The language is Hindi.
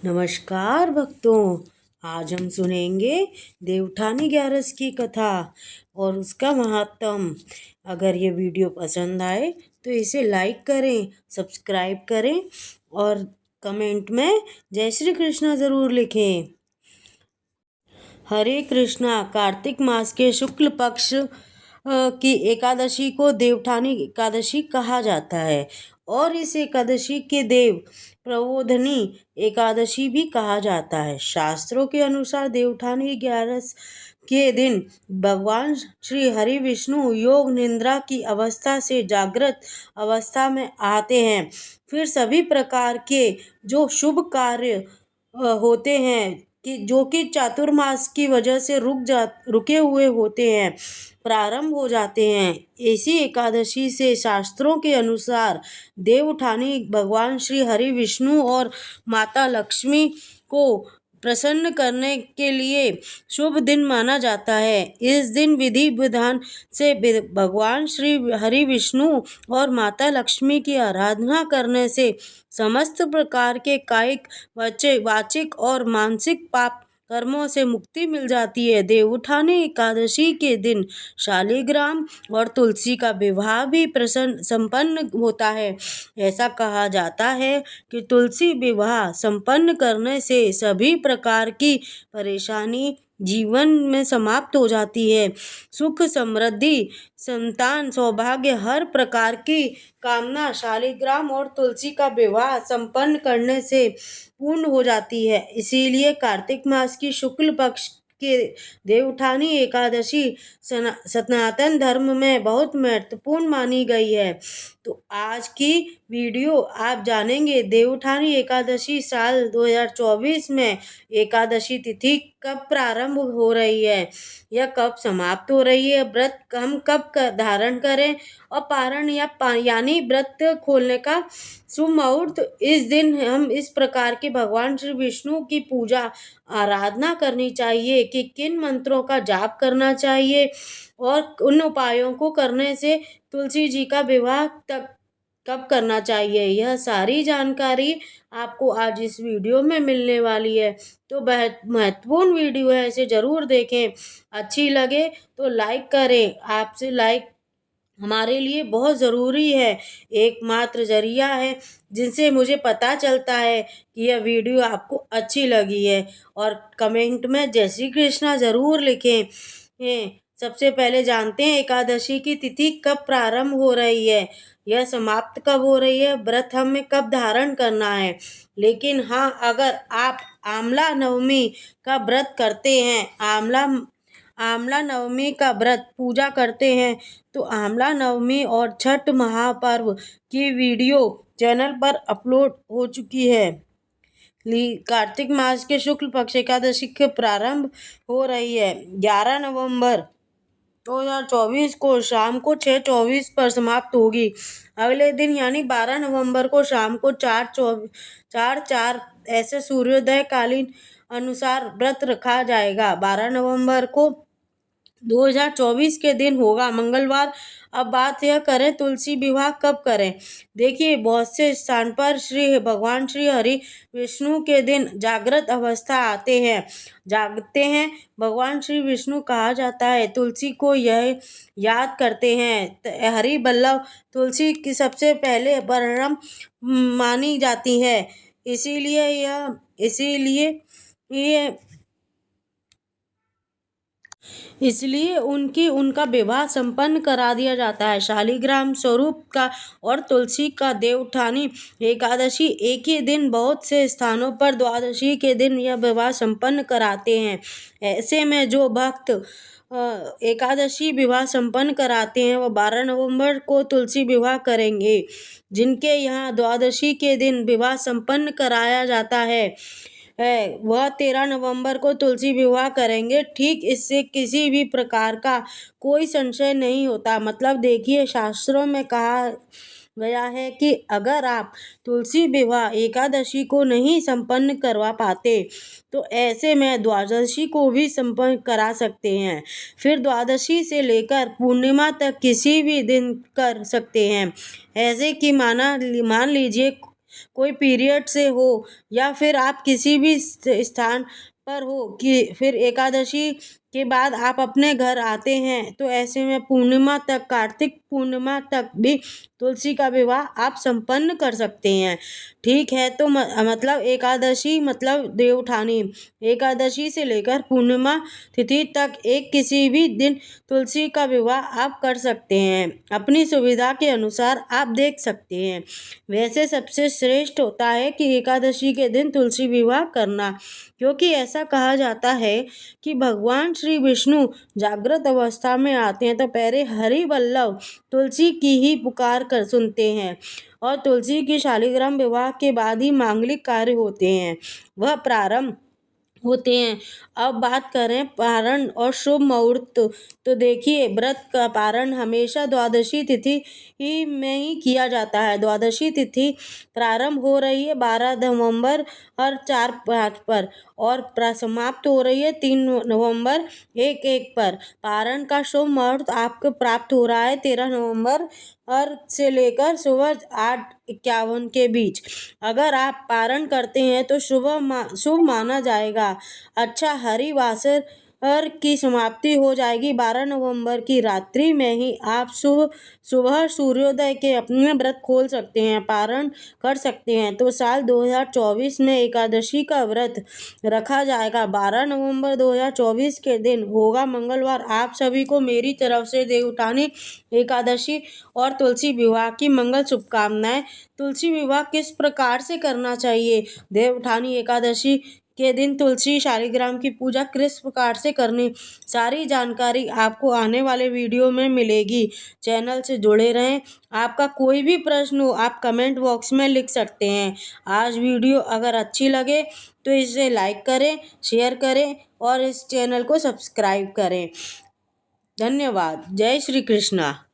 नमस्कार भक्तों। आज हम सुनेंगे देवउठानी ग्यारस की कथा और उसका महात्म। अगर ये वीडियो पसंद आए तो इसे लाइक करें, सब्सक्राइब करें और कमेंट में जय श्री कृष्णा ज़रूर लिखें। हरे कृष्णा। कार्तिक मास के शुक्ल पक्ष की एकादशी को देवउठानी एकादशी कहा जाता है और इस एकादशी के देव प्रबोधनी एकादशी भी कहा जाता है। शास्त्रों के अनुसार देवउठानी ग्यारस के दिन भगवान श्री हरि विष्णु योग निद्रा की अवस्था से जागृत अवस्था में आते हैं। फिर सभी प्रकार के जो शुभ कार्य होते हैं कि जो कि चातुर्मास की वजह से रुके हुए होते हैं, प्रारंभ हो जाते हैं। इसी एकादशी से शास्त्रों के अनुसार देवउठानी भगवान श्री हरि विष्णु और माता लक्ष्मी को प्रसन्न करने के लिए शुभ दिन माना जाता है। इस दिन विधि विधान से भगवान श्री हरि विष्णु और माता लक्ष्मी की आराधना करने से समस्त प्रकार के कायिक, वाचिक और मानसिक पाप कर्मों से मुक्ति मिल जाती है। देवउठानी एकादशी के दिन शालिग्राम और तुलसी का विवाह भी संपन्न होता है। ऐसा कहा जाता है कि तुलसी विवाह संपन्न करने से सभी प्रकार की परेशानी जीवन में समाप्त हो जाती है। सुख, समृद्धि, संतान, सौभाग्य, हर प्रकार की कामना शालिग्राम और तुलसी का विवाह संपन्न करने से पूर्ण हो जाती है। इसीलिए कार्तिक मास की शुक्ल पक्ष के देवउठानी एकादशी सनातन धर्म में बहुत महत्वपूर्ण मानी गई है। तो आज की वीडियो आप जानेंगे देवउठानी एकादशी साल 2024 में एकादशी तिथि कब प्रारंभ हो रही है या कब समाप्त हो रही है, व्रत हम कब धारण करें और पारण यानी व्रत खोलने का शुभ मुहूर्त। इस दिन हम इस प्रकार के भगवान श्री विष्णु की पूजा आराधना करनी चाहिए कि किन मंत्रों का जाप करना चाहिए और उन उपायों को करने से तुलसी जी का विवाह तक कब करना चाहिए। यह सारी जानकारी आपको आज इस वीडियो में मिलने वाली है। तो बहुत महत्वपूर्ण वीडियो है, इसे ज़रूर देखें। अच्छी लगे तो लाइक करें। आपसे लाइक हमारे लिए बहुत ज़रूरी है, एकमात्र जरिया है जिनसे मुझे पता चलता है कि यह वीडियो आपको अच्छी लगी है। और कमेंट में जय श्री कृष्णा ज़रूर लिखें। सबसे पहले जानते हैं एकादशी की तिथि कब प्रारंभ हो रही है, यह समाप्त कब हो रही है, व्रत हमें कब धारण करना है। लेकिन हाँ, अगर आप आंवला नवमी का व्रत करते हैं, आंवला नवमी का व्रत पूजा करते हैं तो आंवला नवमी और छठ महापर्व की वीडियो चैनल पर अपलोड हो चुकी है। कार्तिक मास के शुक्ल पक्ष एकादशी के प्रारंभ हो रही है 11 नवंबर 2024 को शाम को 6:24 पर समाप्त होगी। अगले दिन यानी 12 नवंबर को शाम को 4:04 ऐसे सूर्योदय कालीन अनुसार व्रत रखा जाएगा। 12 नवंबर को 2024 के दिन होगा मंगलवार। अब बात यह करें तुलसी विवाह कब करें। देखिए, बहुत से स्थान पर भगवान श्री हरि विष्णु के दिन जागृत अवस्था जागते हैं। भगवान श्री विष्णु कहा जाता है। तुलसी को यह याद करते हैं। हरि बल्लभ तुलसी की सबसे पहले वर्णम मानी जाती है। इसलिए उनका विवाह संपन्न करा दिया जाता है। शालिग्राम स्वरूप का और तुलसी का देवउठानी एकादशी एक ही दिन बहुत से स्थानों पर द्वादशी के दिन यह विवाह संपन्न कराते हैं। ऐसे में जो भक्त एकादशी विवाह संपन्न कराते हैं वह 12 नवंबर को तुलसी विवाह करेंगे। जिनके यहाँ द्वादशी के दिन विवाह संपन्न कराया जाता है वह 13 नवंबर को तुलसी विवाह करेंगे। ठीक इससे किसी भी प्रकार का कोई संशय नहीं होता। मतलब देखिए, शास्त्रों में कहा गया है कि अगर आप तुलसी विवाह एकादशी को नहीं संपन्न करवा पाते तो ऐसे में द्वादशी को भी संपन्न करा सकते हैं। फिर द्वादशी से लेकर पूर्णिमा तक किसी भी दिन कर सकते हैं। ऐसे कि मान लीजिए कोई पीरियड से हो या फिर आप किसी भी स्थान पर हो कि फिर एकादशी के बाद आप अपने घर आते हैं, तो ऐसे में पूर्णिमा तक, कार्तिक पूर्णिमा तक भी तुलसी का विवाह आप संपन्न कर सकते हैं। ठीक है, तो मतलब एकादशी मतलब देवउठानी एकादशी से लेकर पूर्णिमा तिथि तक एक किसी भी दिन तुलसी का विवाह आप कर सकते हैं। अपनी सुविधा के अनुसार आप देख सकते हैं। वैसे सबसे श्रेष्ठ होता है कि एकादशी के दिन तुलसी विवाह करना, क्योंकि ऐसा कहा जाता है कि भगवान श्री विष्णु जागृत अवस्था में आते हैं तो पहले हरि वल्लभ तुलसी की ही पुकार कर सुनते हैं, और तुलसी की शालिग्राम विवाह के बाद ही मांगलिक कार्य होते हैं, वह प्रारंभ होते हैं। अब बात करें पारण और शुभ मुहूर्त, तो देखिए व्रत का पारण हमेशा द्वादशी तिथि ही में ही किया जाता है। द्वादशी तिथि प्रारंभ हो रही है 12 नवंबर और 4/5 पर, और समाप्त हो रही है 3 नवंबर 1/1 पर। पारण का शुभ मुहूर्त आपको प्राप्त हो रहा है 13 नवंबर और से लेकर सुबह 8:51 के बीच। अगर आप पारण करते हैं तो शुभ माना जाएगा। अच्छा, हरिवासर की समाप्ति हो जाएगी 12 नवंबर की रात्रि में ही। आप सुबह सूर्योदय के अपने व्रत खोल सकते हैं, पारण कर सकते हैं। तो साल 2024 में एकादशी का व्रत रखा जाएगा 12 नवंबर 2024 के दिन, होगा मंगलवार। आप सभी को मेरी तरफ से देवउठानी एकादशी और तुलसी विवाह की मंगल शुभकामनाएं। तुलसी विवाह किस प्रकार से करना चाहिए, देवउठानी एकादशी के दिन तुलसी शालिग्राम की पूजा किस प्रकार से करनी, सारी जानकारी आपको आने वाले वीडियो में मिलेगी। चैनल से जुड़े रहें। आपका कोई भी प्रश्न हो आप कमेंट बॉक्स में लिख सकते हैं। आज वीडियो अगर अच्छी लगे तो इसे लाइक करें, शेयर करें और इस चैनल को सब्सक्राइब करें। धन्यवाद। जय श्री कृष्णा।